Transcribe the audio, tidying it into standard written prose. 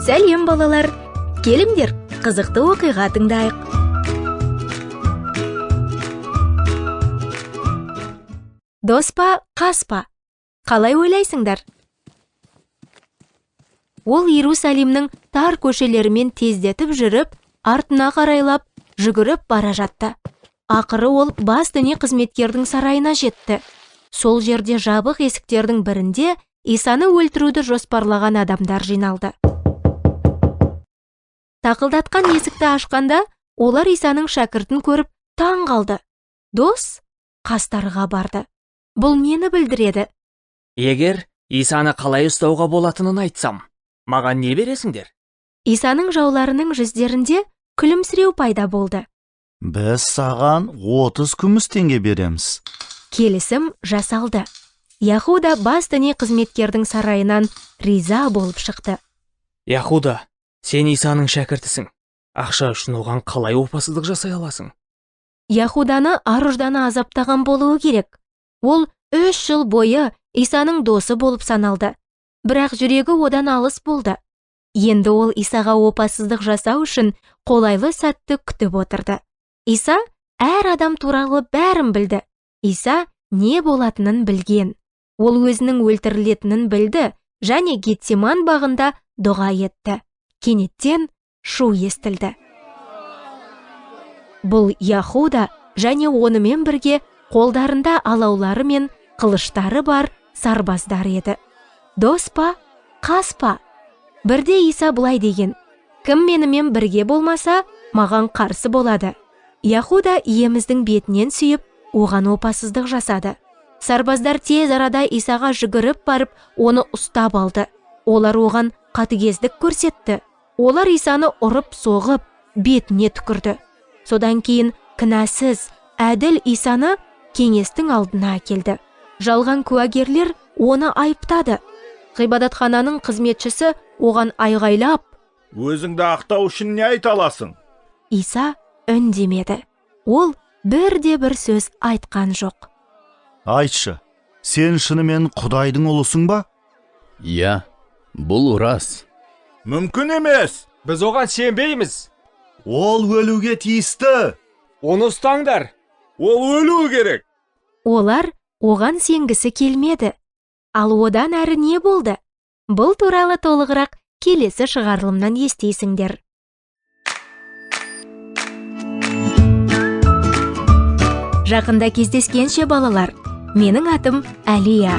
Сәлем балалар, келіңдер, қызықты оқиға тыңдайық. Дос па, қас па? Қалай ойлайсыңдар? Ол Иерусалимнің тар көшелерімен тездетіп жүріп, артына қарайлап, жүгіріп бара жатты. Ақыры ол бас діни қызметкердің сарайына жетті. Сол жерде жабық есіктердің бірінде Исаны өлтіруді жоспарлаған адамдар жиналды. Тақылдатқан есікті ашқанда, олар Исаның шәкіртін көріп таң қалды. Дос қастарға барды. Бұл нені білдіреді? Егер Исаны қалай ұстауға болатынын айтсам, маған не бересіңдер? Исаның жауларының жүздерінде күлімсіреу пайда болды. Біз саған 30 күміс теңге береміз. Келісім жасалды. Яхуда бас діни қызметкердің сарайынан риза болып шықты. Яхуда, сен Исаның шәкіртісің. Ақша үшін оған қалай опасыздық жасай аласың? Яхуданы ар-ұжданы азаптаған болуы керек. Ол 3 жыл бойы Исаның досы болып саналды. Бірақ жүрегі одан алыс болды. Енді ол Исаға опасыздық жасау үшін қолайлы сәтті күтіп отырды. Иса әр адам туралы бәрін білді. Иса не болатынын білген. Ол өзінің өлтірілетінін білді және Гетсеман бағында дұға етті. Кенеттен шу естілді. Бұл Яхуда және онымен бірге қолдарында алаулары мен қылыштары бар сарбаздар еді. Дос па, қас па? Бірде Иса былай деген: кім менімен бірге болмаса, маған қарсы болады. Яхуда иеміздің бетінен сүйіп, оған опасыздық жасады. Сарбаздар тез арада Исаға жүгіріп барып, оны ұстап алды. Олар оған қатыгездік көрсетті. Олар Исаны ұрып соғып, бетіне түкірді. Содан кейін кінәсіз, әділ Исаны кеңестің алдына әкелді. Жалған куәгерлер оны айыптады. Ғибадатхананың қызметшісі оған айғайлап: өзіңді ақтау үшін не айта аласың? Иса үндемеді. Ол бірде-бір сөз айтқан жоқ. Айтшы, сен шынымен Құдайдың ұлысың ба? Иә, бұл рас. Мүмкін емес. Біз оған сенбейміз. Ол өлуге тиісті. Оны ұстаңдар. Ол өлу керек. Олар оған сенгісі келмеді. Ал одан әрі не болды? Бұл туралы толығырақ келесі шығарылымнан естисіңдер. Жақында кездескенше балалар, менің атым Әлия.